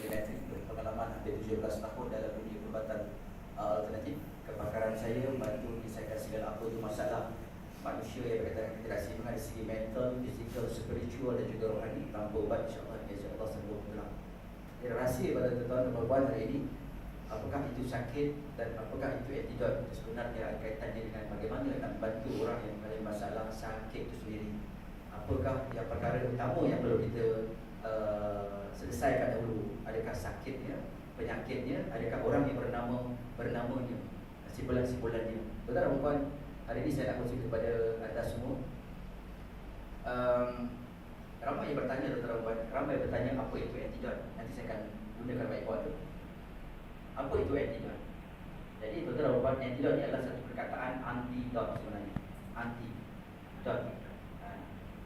psikiatrik, berpengalaman hampir 17 tahun dalam dunia perubatan alternatif. Kepakaran saya membantu menyelesaikan segala apa itu masalah manusia yang berkaitan dengan keterasiman dari segi mental, fizikal, spiritual dan juga rohani. Tanpa ubat, insyaAllah Allah sembuh pulang. Jadi rahsia pada tuan-tuan dan puan hari ini, apakah itu sakit dan apakah itu antidot, sebenarnya ada kaitannya dengan bagaimana nak membantu orang yang mengalami masalah sakit itu sendiri. Apakah yang perkara utama yang perlu kita selesaikan dahulu? Adakah sakitnya, penyakitnya, adakah orang yang bernamanya, simpulan-simpulannya. Tuan-tuan dan puan, hari ini saya nak kongsi kepada anda semua. Ramai yang bertanya, tuan-tuan dan puan, ramai yang bertanya apa itu antidot. Nanti saya akan gunakan whiteboard tu. Apa itu antidot? Jadi tuan-tuan dan puan, antidot ni adalah satu perkataan antidot sebenarnya. Antidot,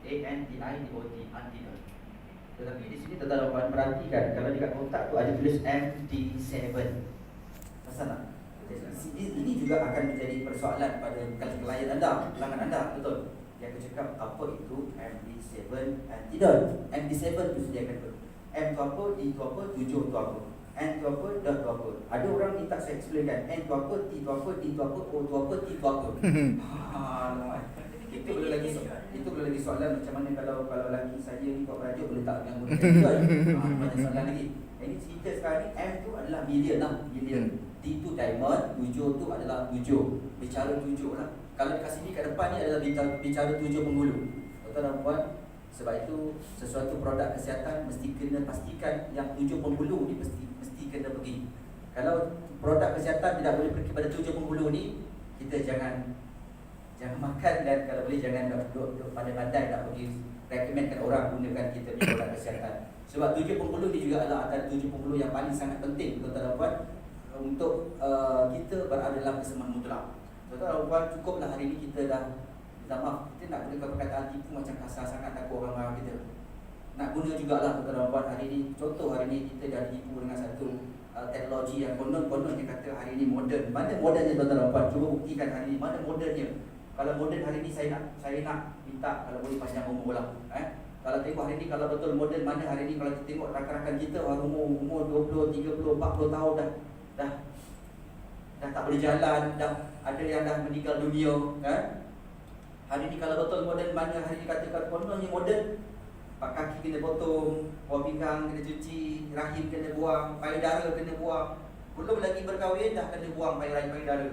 A-N-T-I-D-O-T, antidot. Tetapi di sini tuan-tuan dan puan perhatikan, kalau dekat kotak tu ada tulis MD7. Pasal tak? Ini juga akan menjadi persoalan pada klien anda, pelanggan anda, betul? Yang aku cakap apa itu MD7 antidot. MD7 tu sediakan tu. M tu apa, D tu apa, 7 tu apa, N tu apa, dot tu apa. Ada orang minta saya explainkan N tu apa, T tu apa, D tu apa, O tu apa, T tu apa. Itu belum lagi soalan macam mana kalau lelaki saya ni buat berajuk boleh tak yang mudah tuan. Banyak soalan lagi. Ini cerita sekarang ni M tu adalah million lah, million. D tu diamond, 7 tu adalah 7. Bicara 7 lah. Kalau dekat sini kat depan ni adalah bicara 7 penghulu. Tuan-tuan dan puan, sebab itu sesuatu produk kesihatan mesti kena pastikan yang 7 penghulu ni mesti kena pergi. Kalau produk kesihatan tidak boleh pergi pada 7 penghulu ni, kita jangan makan, dan kalau boleh jangan duduk pandai-pandai nak pergi recommendkan orang gunakan kita punya produk kesihatan. Sebab 7 penghulu ni juga adalah antara 7 penghulu yang paling sangat penting, tuan-tuan dan puan, untuk kita berada dalam keseimbangan mutlak. Tuan-tuan dan puan, cukuplah hari ini kita dah minta maaf, kita nak gunakan perkataan tipu macam kasar sangat, takut orang marah kita. Nak guna jugalah tuan-tuan dan puan hari ini. Contoh hari ini kita dah ditipu dengan satu teknologi yang konon dia kata hari ini moden. Mana modennya tuan-tuan dan puan? Cuba buktikan hari ini mana modennya. Kalau moden hari ini saya nak minta kalau boleh panjang umur lah. Kalau tengok hari ini, kalau betul moden mana hari ini, kalau kita tengok rakan-rakan kita umur 20, 30, 40 tahun dah tak boleh jalan, dah ada yang dah meninggal dunia, Hari ini kalau betul moden mana hari ini katakan kononnya moden, kaki kena potong, buah pinggang kena cuci, rahim kena buang, payudara kena buang. Belum lagi berkahwin dah kena buang payudara.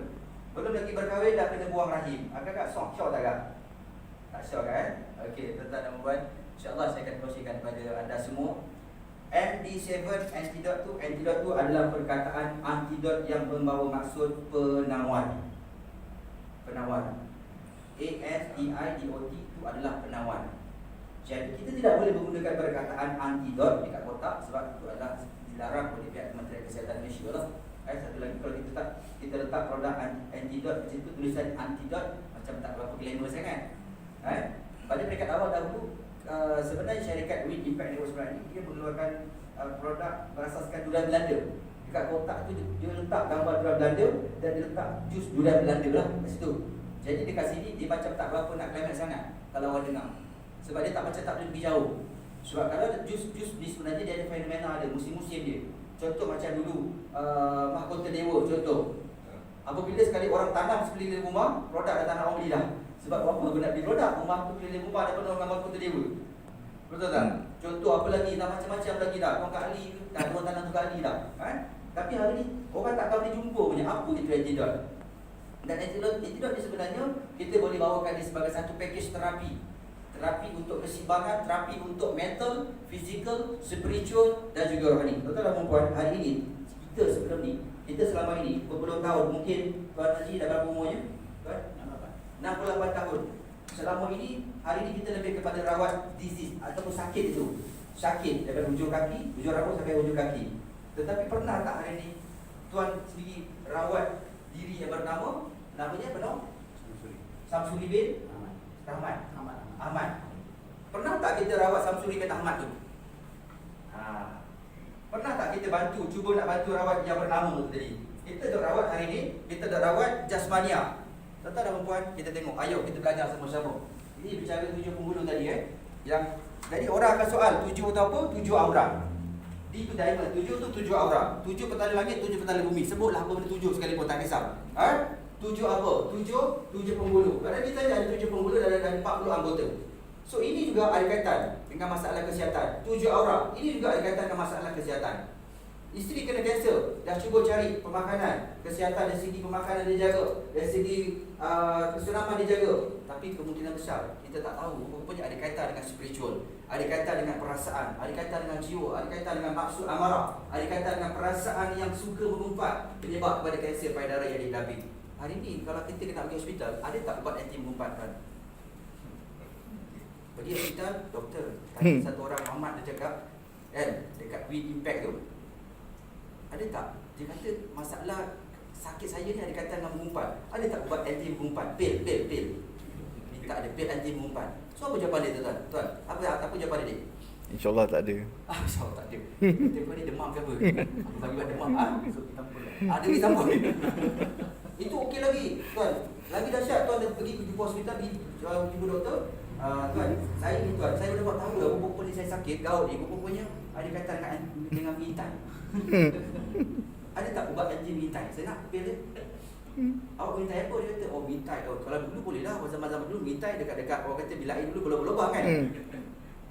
Belum lagi berkahwin dah kena buang rahim. Agak-agak syok tak kak? Tak syok kan? Okey, tuan-tuan dan puan, insya-Allah saya akan kongsikan kepada anda semua. MD7 antidot tu adalah perkataan antidot yang membawa maksud penawar. A-N-T-I-D-O-T itu adalah penawar. Jadi kita tidak boleh menggunakan perkataan antidot dekat kotak sebab itu adalah dilarang oleh pihak Kementerian Kesihatan Malaysia lah. Satu lagi, kalau kita letak produk antidot macam itu, tulisan antidot macam tak berapa glamour sangat. Pada peringkat awal dahulu, sebenarnya syarikat Win Impact Network sebenarnya dia mengeluarkan produk berasaskan durian Belanda. Dekat kotak tu dia letak gambar durian Belanda dan dia letak jus durian Belanda lah kat situ. Jadi dekat sini dia macam tak berapa nak klimat sangat kalau orang dengar. Sebab dia tak boleh pergi jauh. Sebab kalau jus ni sebenarnya dia ada fenomena, ada musim-musim dia. Contoh macam dulu Mahkota Dewa contoh. Apabila sekali orang tanam sekeliling rumah, produk dah tak nak orang beli dah. Sebab apa aku nak beli produk rumah tu keliling rumah ada penuh dengan Mahkota Dewa. Betul tak? Contoh apa lagi, dah macam-macam lagi dah. Orang kat Ali dah orang tanam tu kat Ali dah. Tapi hari ni orang tak tahu dia jumpa punya apa itu antidot. Dan antidot ni sebenarnya kita boleh bawakan dia sebagai satu package terapi. Terapi untuk keseimbangan, terapi untuk mental, fizikal, spiritual dan juga rohani. Tuan-tuan dan puan, hari ini kita sebelum ni, kita selama ini berpuluh tahun, mungkin Tuan Haji dah berapa umurnya? Tuan? 68 tahun. Selama ini, hari ini kita lebih kepada rawat disease ataupun sakit itu. Sakit daripada hujung kaki, hujung rambut sampai hujung kaki. Tetapi pernah tak hari ini Tuan sendiri rawat diri yang bernama, namanya apa? Samsuri bin Ahmad. Pernah tak kita rawat Samsuri bin Ahmad tu? Pernah tak kita cuba nak bantu rawat yang bernama tu tadi? Kita dah rawat hari ni, kita dah rawat jasmania. Tuan-tuan dan puan, kita tengok, ayo kita belajar sama-sama. Ini bicara 7 penghulu tadi Jadi orang akan soal 7 tu apa? 7 aura. D tu diamond, 7 tu 7 aura. 7 petala langit, 7 petala bumi. Sebutlah apa benda 7 sekalipun, tak kisah. 7 apa? 7 penghulu. Kerana kita ada 7 penghulu dan ada 40 anggota. So ini juga ada kaitan dengan masalah kesihatan. 7 aura, ini juga ada kaitan dengan masalah kesihatan. Isteri kena kanser, dah cuba cari pemakanan, kesihatan dari segi pemakanan dia jaga, dari segi kesenaman dia jaga. Tapi kemungkinan besar, kita tak tahu, rupanya ada kaitan dengan spiritual, ada kaitan dengan perasaan, ada kaitan dengan jiwa, ada kaitan dengan maksud amarah, ada kaitan dengan perasaan yang suka mengumpat, penyebab kepada kanser payudara yang dihadapi. Hari ni kalau kita kena pergi hospital, ada tak ubat anti mengumpatkan? Pergi hospital, doktor, tanya satu orang Muhammad dia cakap, kan, dekat Win Impact tu, ada tak? Dia kata masalah sakit saya ni ada kaitan dengan mengumpat. Ada tak ubat anti mengumpat? Pil. Minta ada pil anti mengumpat. So apa jawapan dia tuan? Apa jawapan dia? InsyaAllah tak ada. InsyaAllah tak ada. Kata kau ni demam ke apa? Aku bagi buat demam. So kita pun ada kita pun. Itu okey lagi tuan. Lagi dahsyat tuan pergi jumpa hospital, pergi jumpa doktor. Tuan, saya dapat tahu dah rupa ni saya sakit, gout ni rupanya ada kaitan dengan mintai. Ada tak ubat anti mintai? Saya nak pil dia. Awak mintai apa? Dia kata, oh mintai. Kalau dulu boleh lah, zaman-zaman dulu mintai dekat orang kata bilik air dulu berlubang kan.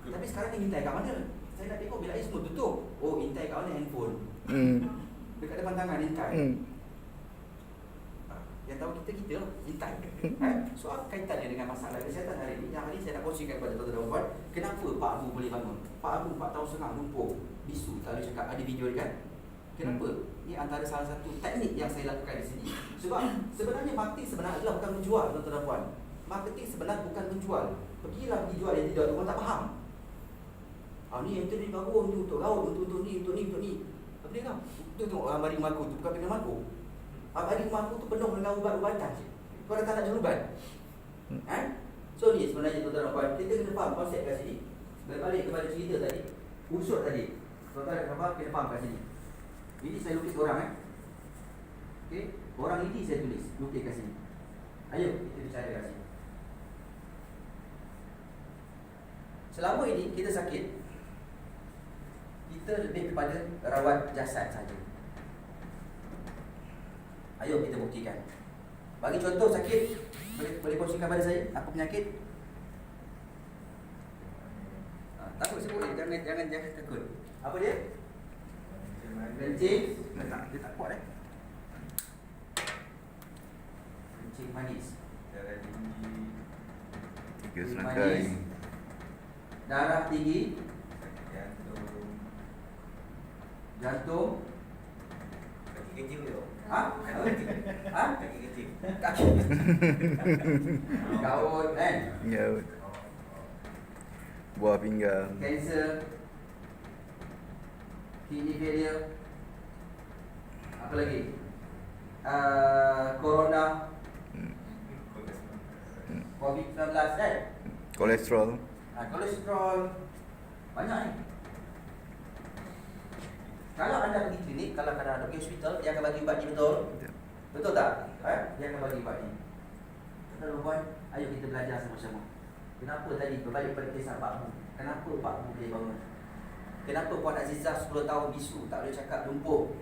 Tapi sekarang ni mintai kat mana? Saya nak tengok bilik air semua tutup. Oh mintai kat mana? Handphone. Dekat depan tangan mintai. Yang tahu kita mintai. So apa kaitannya dengan masalah kesihatan hari ini? Yang hari ini saya nak kongsikan kepada tuan-tuan dan puan. Kenapa Pak Abu boleh bangun? Pak Abu 4 tahun setengah lumpuh, bisu, tak boleh cakap, ada video dia kan? Kenapa? Ini antara salah satu teknik yang saya lakukan di sini. Sebab sebenarnya marketing sebenarnya adalah bukan menjual, tuan-tuan dan puan. Marketing sebenarnya bukan menjual. Pergilah pergi jual yang tidak, orang tak faham. Ni yang ni bagus, ni untuk gaul, untuk ni. Apa dia kan? Tu tengok almari rumah aku tu, bukan pindah aku. Almari rumah aku tu penuh dengan ubat-ubatan. Kau datang nak jual ubat? So ni sebenarnya tuan-tuan dan puan, kita kena faham konsep kat sini. Berbalik kepada cerita tadi, unsur tadi. Tuan-tuan dan puan kena faham kat sini. Ini saya lukis orang okey, orang ini saya lukis kat sini. Ayo kita bicara kat sini. Selama ini kita sakit, kita lebih kepada rawat jasad saja. Ayo kita buktikan. Bagi contoh sakit, boleh kongsikan pada saya apa penyakit? Takut sebut, jangan takut. Apa dia? Kencing. Dia tak kuat kencing manis. Darah Kencing manis. Darah tinggi. Jantung. Kaki kecil tu. Kaki kecil. Kaki. Gaut kan? Gaut. Buah pinggang. Kanser. Kidney failure. Apa lagi? Corona. COVID-19 kan? Kolesterol. Kolesterol. Banyak ni. Kalau anda pergi klinik, kalau anda pergi hospital, dia akan bagi ubat ni, betul? Betul tak? Dia akan bagi ubat ni. Tuan-tuan, ayo kita belajar sama-sama. Kenapa tadi berbalik pada kisah Pak Bu? Kenapa Pak Bu boleh bangun? Kenapa Puan Azizah 10 tahun bisu, tak boleh cakap, lumpuh?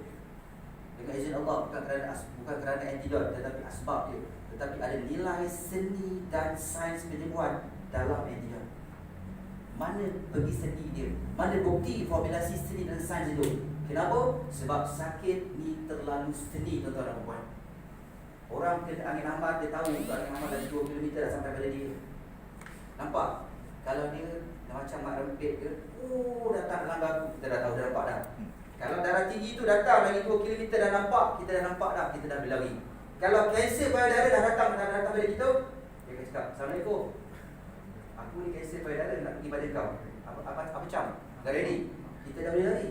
Dengan izin Allah, bukan kerana antidot, tetapi asbab dia. Tetapi ada nilai seni dan sains penyembuhan dalam antidot. Mana pergi seni dia? Mana bukti formulasi seni dan sains itu? Kenapa? Sebab sakit ni terlalu seni, tuan-tuan dan puan. Orang kena angin hambat, dia tahu angin hambat dah 2 km dah sampai pada dia. Nampak? Kalau dia macam mak rempit ke, datang langgar aku, kita dah tahu, dah nampak dah. Kalau darah tinggi tu datang lagi 2 km dah nampak, kita dah nampak dah, kita dah berlari. Kalau kanser payudara dah datang pada kita, dia akan cakap, Assalamualaikum. Aku ni kanser payudara nak pergi pada kau. Apa macam? Dah ready? Kita dah boleh lari.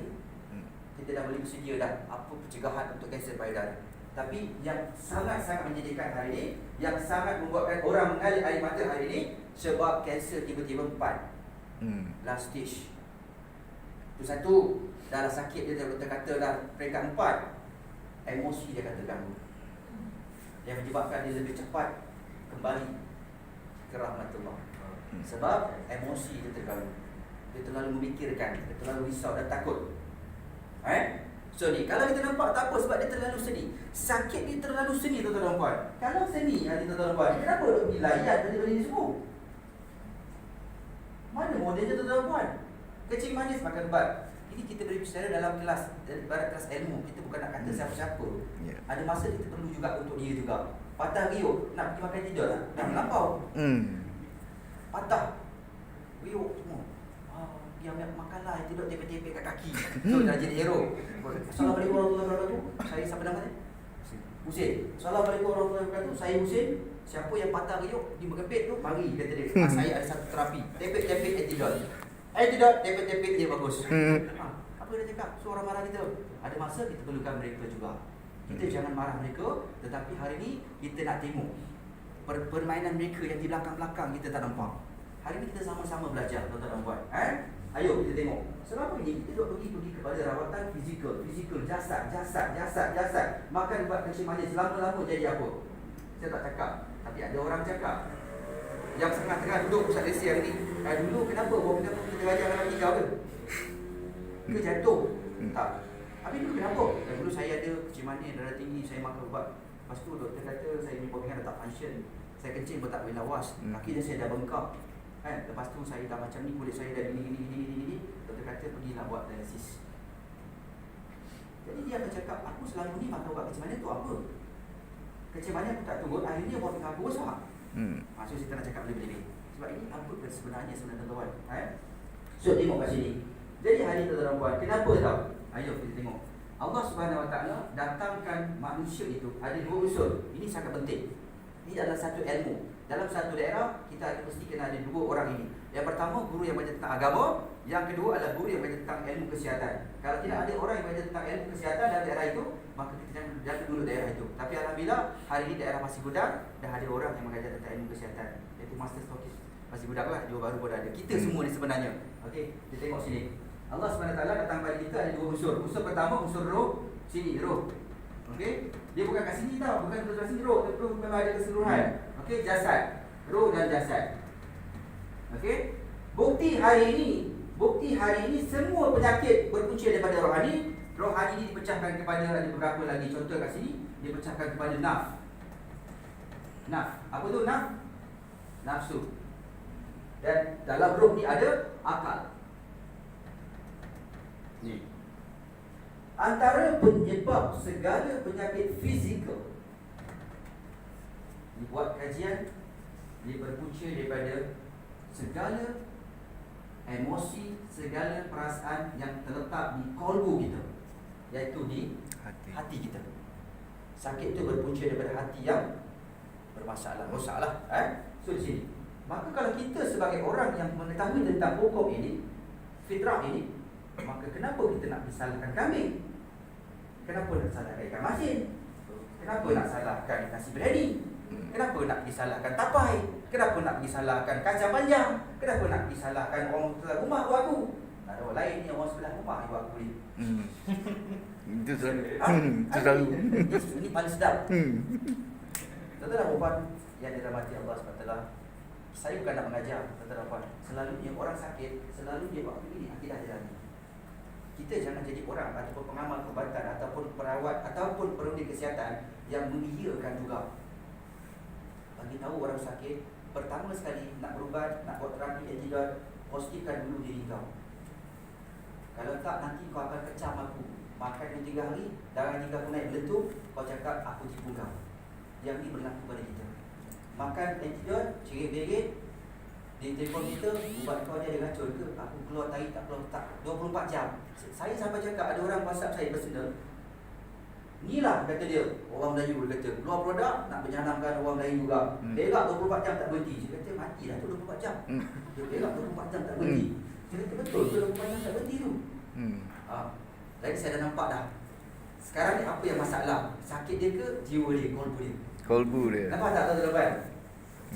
Kita dah boleh bersedia dah apa pencegahan untuk kanser payudara. Tapi yang sangat-sangat menyedihkan hari ini, yang sangat membuatkan orang mengalir air mata hari ini, sebab kanser tiba-tiba 4. Last stage. Itu satu. Dah sakit dia, doktor kata dah peringkat 4. Emosi dia akan terganggu, yang menyebabkan dia lebih cepat kembali ke rahmatullah. Sebab emosi dia terganggu, dia terlalu memikirkan, dia terlalu risau dan takut. So ni, kalau kita nampak tak apa sebab dia terlalu seni. Sakit dia terlalu seni tuan-tuan dan puan. Kalau seni hati tuan-tuan dan puan, kenapa duk pergi layan benda-benda ni semua? Mana modelnya tuan-tuan dan puan? Kecil manis makan ubat. Ini kita berbicara dalam kelas, barat kelas ilmu. Kita bukan nak kata siapa-siapa. Yeah. Ada masa kita perlu juga untuk dia juga. Patah riuk, nak pergi makan tidur tak? Dah melampau. Patah riuk semua. Dia ambil makanlah, yang tidur tepek-tepek kat kaki. So dah jadi hero. Assalamualaikum warahmatullahi wabarakatuh. Saya siapa nama dia? Husin. Assalamualaikum warahmatullahi wabarakatuh. Saya Husin. Siapa yang patah riuk, dia berkepit tu, mari kata dia. Saya ada satu terapi. Tepek-tepek antidot. Antidot, tepek-tepek dia bagus. Apa dia cakap? So orang marah kita. Ada masa kita perlukan mereka juga. Kita jangan marah mereka, tetapi hari ni kita nak tengok permainan mereka yang di belakang-belakang kita tak nampak. Hari ni kita sama-sama belajar, tuan-tuan dan puan. Ayo kita tengok. Selama ini kita duk pergi kepada rawatan fizikal, jasad. Makan ubat kecil manis lama-lama jadi apa? Saya tak cakap, tapi ada orang cakap. Yang tengah duduk Ustaz Desi hari ni, dulu kenapa bawa kita ajar dalam 3 ke? Ke jatuh? Tak. Habis dulu kenapa? Dulu saya ada kecil manis, darah tinggi, saya makan ubat. Lepas tu doktor kata saya ni pinggan dah tak function. Saya kencing pun tak boleh lawas. Kaki dah saya dah bengkak. Lepas tu saya dah macam ni, kulit saya dah gini. Doktor kata pergilah buat dialisis. Jadi dia akan cakap, aku selama ni makan ubat kecil manis tu apa? Kecil manis aku tak turun, akhirnya buat pinggan aku rosak. So saya tak nak cakap lebih-lebih. Sebab ini apa sebenarnya tuan-tuan. So tengok kat sini. Jadi hari ni tuan-tuan puan, kenapa tau? Ayo kita tengok. Allah Subhanahu Wa Taala datangkan manusia itu ada 2 unsur. Ini sangat penting. Ini adalah satu ilmu. Dalam satu daerah kita mesti kena ada 2 orang ini. Yang pertama guru yang belajar tentang agama, yang kedua adalah guru yang belajar tentang ilmu kesihatan. Kalau tidak ada orang yang belajar tentang ilmu kesihatan dalam daerah itu, maka kita jangan jaga dulu daerah itu. Tapi alhamdulillah hari ini daerah Pasir Gudang dah ada orang yang mengajar tentang ilmu kesihatan, iaitu Master Stokis Pasir Gudang lah, dia baru ada. Kita semua ni sebenarnya. Okey, kita tengok sini. Allah SWT datang pada kita ada 2 unsur. Unsur pertama unsur roh, sini roh. Okey, dia bukan kat sini tau, bukan kat sini roh, tapi memang ada keseluruhan. Okey, jasad, roh dan jasad. Okey, bukti hari ini semua penyakit berpunca daripada rohani. Rohani ini dipecahkan kepada ada beberapa lagi contoh kat sini, dipecahkan kepada naf. Apa tu naf? Nafsu. Dan dalam roh ni ada akal. Ni. Antara penyebab segala penyakit fizikal, dibuat kajian, dia berpunca daripada segala emosi, segala perasaan yang terletak di kolbu kita, iaitu di hati kita. Sakit itu berpunca daripada hati yang bermasalah, rosaklah. So di sini. Maka kalau kita sebagai orang yang mengetahui tentang hukum ini, fitrah ini, maka kenapa kita nak disalahkan kambing? Kenapa nak salahkan ikan masin? Kenapa nak salahkan nasi biryani? Kenapa nak disalahkan tapai? Kenapa nak disalahkan kacang panjang? Kenapa nak disalahkan orang sebelah rumah buat aku? Ada orang lain ni orang sebelah rumah buat aku ni. Itu selalu. Itu selalu. Ini paling sedap. Tuan-tuan dan puan yang dirahmati Allah SWT, saya bukan nak mengajar, tuan-tuan dan puan. Selalunya orang sakit, selalu dia buat begini, akidah dia lagi. Kita jangan jadi orang ataupun pengamal perubatan ataupun perawat ataupun perundi kesihatan yang mengiyakan juga. Bagi tahu orang sakit, pertama sekali nak berubat, nak buat terapi antidot, pastikan dulu diri kau. Kalau tak nanti kau akan kecam aku. Makan 3 hari, darah 3 aku naik meletup, kau cakap aku tipu kau. Yang ni berlaku pada kita. Makan antidot, cerit-berit, di telefon kita, ubat kau ni ada racun ke? Aku keluar tahi tak keluar tak 24 jam. Saya sampai cakap ada orang WhatsApp saya personal. Inilah kata dia, orang Melayu dia kata, keluar produk nak menyanamkan orang Melayu juga. Berak 24 jam tak berhenti. Saya kata matilah tu 24 jam. Dia berak 24 jam tak berhenti. Saya kata betul tu 24 jam tak berhenti tu. Jadi saya dah nampak dah. Sekarang ni apa yang masalah? Sakit dia ke jiwa dia, kolbu dia? Kolbu dia. Nampak tak tuan-tuan?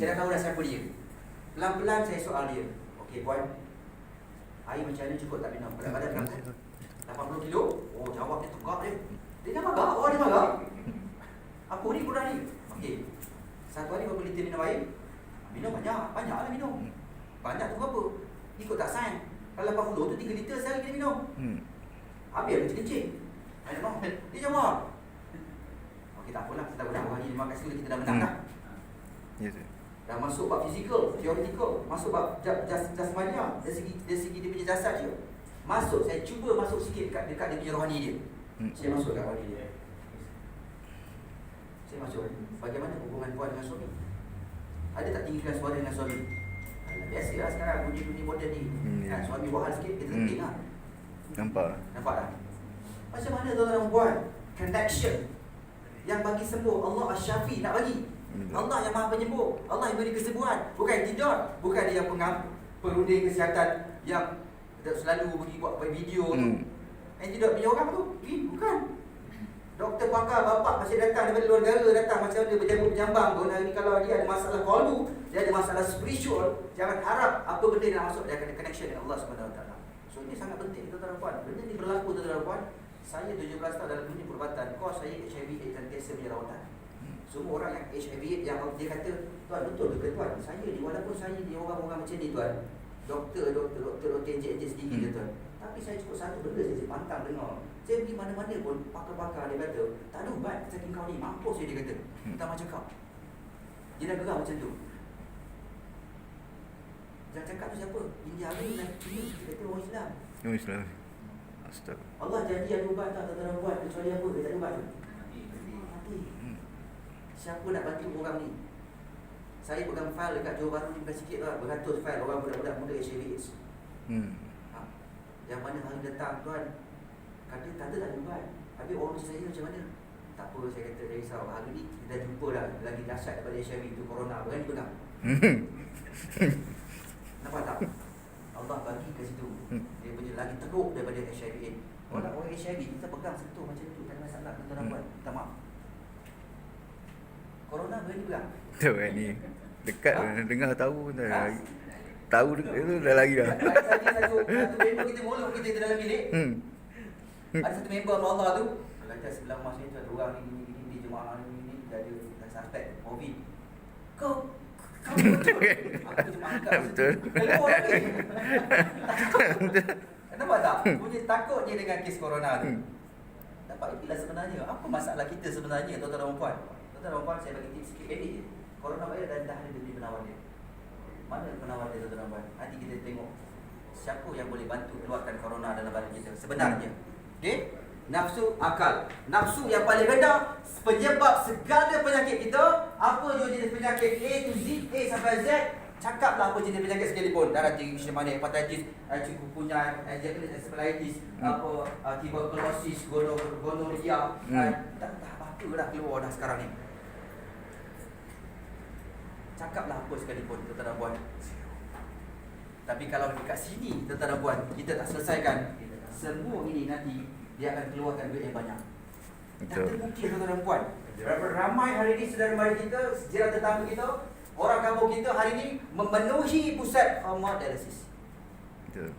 Saya dah tahu dah siapa dia. Pelan-pelan saya soal dia. Okey puan, air macam mana cukup tak minum? Badan berapa? 80 kilo? Oh jawab dia tegak dia. Dia dah marah? Oh dia marah? Apa ni kurang ni? Okey, satu hari berapa liter minum air? Minum banyak, banyaklah minum. Banyak tu berapa? Ikut tak sains. Kalau 80 tu 3 liter sehari kita minum. Habis kecil-kecil. Ada mau? Dia jawab. Okey, tak apalah. Kita dah hari 5 kali kita dah menang dah. Ya tu. Dah masuk bab fizikal, teoretikal, masuk bab jasmania, dari segi dia punya jasad dia. Masuk, saya cuba masuk sikit dekat dia punya rohani dia. Saya masuk dekat rohani dia. Saya masuk. Bagaimana hubungan puan dengan suami? Ada tak tinggikan suara dengan suami? Biasalah sekarang bunyi-bunyi moden ni. Kan suami buat hal sikit kita penting lah. Nampak? Nampak tak? Macam mana tuan-tuan buat connection yang bagi sembuh Allah Asy-Syafi nak bagi. Allah yang Maha Penyembuh, Allah yang beri kesembuhan. Bukan tidak, bukan dia yang perunding kesihatan yang selalu pergi buat video tu. Yang tidak punya orang tu, bukan. Doktor pakar bapak masih datang daripada luar negara datang macam mana berjambang pun hari ni kalau dia ada masalah qalbu, dia ada masalah spiritual, jangan harap apa benda yang nak masuk dia akan ada connection dengan Allah SWT. So ini sangat penting tuan-tuan dan puan. Benda ni berlaku tuan-tuan dan puan. Saya 17 tahun dalam dunia perubatan, kos saya HIV AIDS dan kanser punya rawatan. Semua orang yang HIV AIDS yang dia kata, tuan betul ke tuan? Saya ni walaupun saya ni orang-orang macam ni tuan, doktor injek sedikit je tuan. Tapi saya cukup satu benda saya pantang dengar. Saya pergi mana-mana pun pakar-pakar dia kata, tak ada ubat saking kau ni, mampus dia kata. Tak macam kau. Dia dah gerak macam tu. Jangan cakap tu siapa? India ni dia kata orang Islam. Orang Islam. Astaga. Allah janji ada ubat tak tuan-tuan buat kecuali apa? Dia tak ada ubat tu. Mati. Siapa nak bantu orang ni? Saya pegang file dekat Johor Bahru ni bukan sikit lah, beratus file orang budak-budak muda HIV AIDS. Yang mana hari datang tuan kata tak ada ubat. Habis orang macam saya macam mana? Tak apa, saya kata tak risau. Hari ni kita dah jumpa dah lagi dahsyat daripada HIV itu corona. Berani pegang. Nampak tak? Allah bagi ke situ. Dia punya lagi teruk daripada HIV AIDS. Orang HIV kita pegang sentuh macam tu, tak ada masalah, kita nak buat. Minta maaf. Corona berani pegang. Tu kan ni. Dekat dengar tahu dah. Tahu itu dah lagi dah. Satu member kita molok kita dalam bilik. Ada satu member Allah tu. Kata sebelah rumah saya tu ada orang ni di jemaah ni dia ada suspek COVID. Kau betul. Aku jemaah kat Betul. Keluar lagi. Nampak tak? Punya takut je dengan kes corona tu. Nampak itulah sebenarnya. Apa masalah kita sebenarnya tuan-tuan dan puan? Tuan-tuan dan puan saya bagi tips sikit pendek je. Corona virus dah ada di penawar dia. Mana penawar dia tuan-tuan dan puan? Nanti kita tengok siapa yang boleh bantu keluarkan corona dalam badan kita sebenarnya. Okey? Nafsu akal. Nafsu yang paling rendah penyebab segala penyakit kita. Apa je jenis penyakit A to Z, A sampai Z. Cakaplah apa jenis penyakit sekalipun. Darah tinggi macam mana, hepatitis, chikungunya, encephalitis, tuberculosis, gonorrhea. Tak apa dah keluar dah sekarang ni. Cakaplah apa sekalipun tuan-tuan dan puan. Tapi kalau dekat sini tuan-tuan dan puan kita tak selesaikan, semua ini nanti dia akan keluarkan duit yang banyak. Dan terbukti tuan-tuan dan puan. Ramai hari ini saudara mara kita, jiran tetangga kita, orang kampung kita hari ini memenuhi pusat hemodialisis. Betul.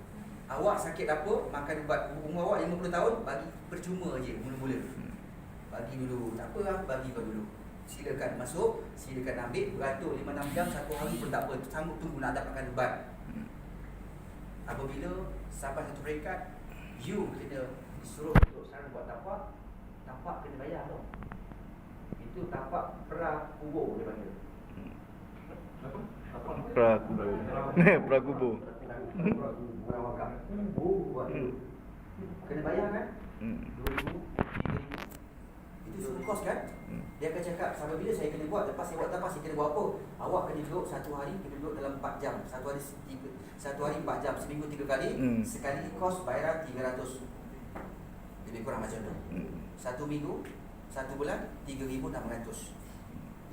Awak sakit apa, makan ubat, umur awak 50 tahun, bagi percuma je mula-mula. Bagi dulu, tak apa lah, bagi kau dulu. Silakan masuk, silakan ambil, beratur 5-6 jam, 1 hari pun tak apa, sanggup tunggu nak dapatkan ubat. Apabila sampai satu peringkat, you kena disuruh untuk sekarang buat tapak kena bayar tau. Itu tapak pra-kubur dia panggil. Pra-kubur. Pra-kubur. Orang wakaf. Buat dulu. Kena bayar kan? 2,000, 3,000. Itu semua kos kan? Dia akan cakap, sampai bila saya kena buat, lepas saya buat tapak, saya kena buat apa? Awak kena duduk 1 hari, kena duduk dalam 4 jam. 1 hari 4 jam, seminggu 3 kali. Sekali kos bayaran 300. Lebih kurang macam tu. 1 minggu, 1 bulan, 3,600.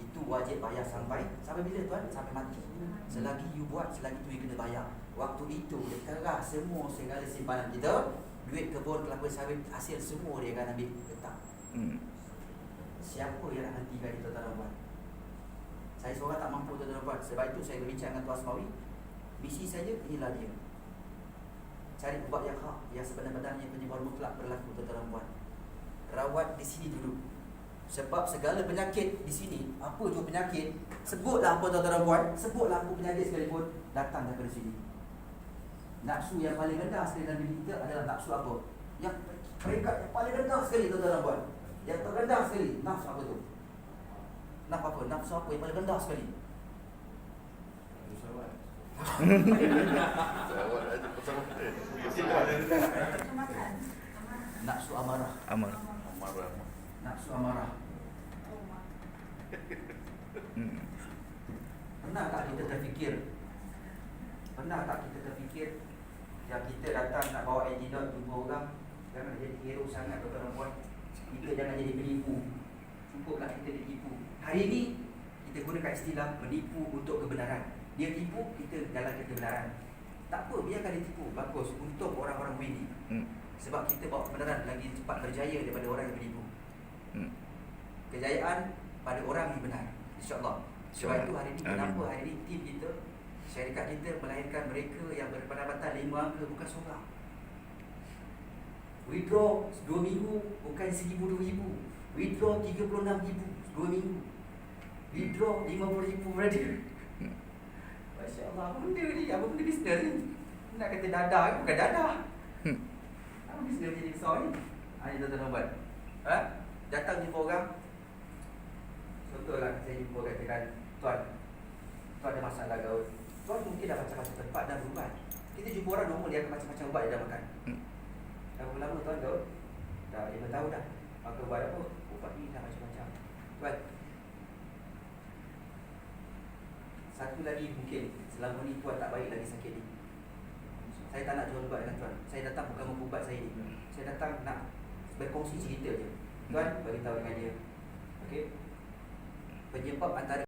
Itu wajib bayar sampai bila tuan? Sampai mati. Selagi you buat, selagi tu you kena bayar. Waktu itu dia terah semua segala simpanan kita, duit kebun, kelapa sawit, hasil semua dia akan ambil letak. Siapa yang nak hentikan itu tuan-tuan dan puan? Saya seorang tak mampu tuan-tuan dan puan. Sebab itu saya berbincang dengan Tuan Asmawi. Misi saja inilah dia. Cari ubat yang hak, yang sebenar-benarnya penyembuhan mutlak berlaku tuan-tuan dan puan. Rawat di sini dulu. Sebab segala penyakit di sini, apa jua penyakit, sebutlah apa tuan-tuan dan puan, sebutlah apa penyakit sekalipun, datang daripada sini. Nafsu yang paling rendah sekali dalam diri kita adalah nafsu apa? Yang Peringkat yang paling rendah sekali tuan-tuan dan puan. Yang terendah sekali, nafsu apa tu? Nafsu apa yang paling rendah sekali? Nafsu amarah. Amal. Nafsu amarah. Pernah tak kita terfikir? Pernah tak kita terfikir yang kita datang nak bawa antidote jumpa orang, jangan jadi hero sangat tuan-tuan dan puan. Kita jangan jadi penipu. Cukuplah kita ditipu. Hari ini kita gunakan istilah menipu untuk kebenaran. Dia tipu, kita jalankan kebenaran. Tak apa, biarkan dia tipu. Bagus untuk orang-orang mini. Sebab kita bawa kebenaran lagi cepat berjaya daripada orang yang menipu. Kejayaan pada orang yang benar, insya-Allah. Sebab itu hari ini kenapa hari ini tim kita, syarikat kita melahirkan mereka yang berpendapatan 5 angka, bukan seorang. Withdraw 2 minggu bukan 1,000-2,000. Withdraw 36,000 2 minggu. Withdraw 50,000 brother. Masya-Allah, apa benda ni? Apa benda bisnes ni? Nak kata dadah ke bukan dadah. Apa bisnes jadi besar ni? Ini tuan-tuan buat. Datang jumpa orang. Contohlah saya jumpa katakan, tuan ada masalah gaul. Tuan mungkin dah macam-macam tempat dan berubat. Kita jumpa orang normal, dia akan macam-macam ubat dia dah makan. Dah berapa lama tuan gaul? Dah 5 tahun dah. Maka ubat apa? Ubat ni dah macam-macam. Tuan, satu lagi mungkin selama ni tuan tak baik lagi sakit ni. Saya tak nak jual ubat dengan tuan. Saya datang bukan membuat saya ni. Saya datang nak berkongsi cerita je. Tuan, beritahu dengan dia. Okey. Penyebab antara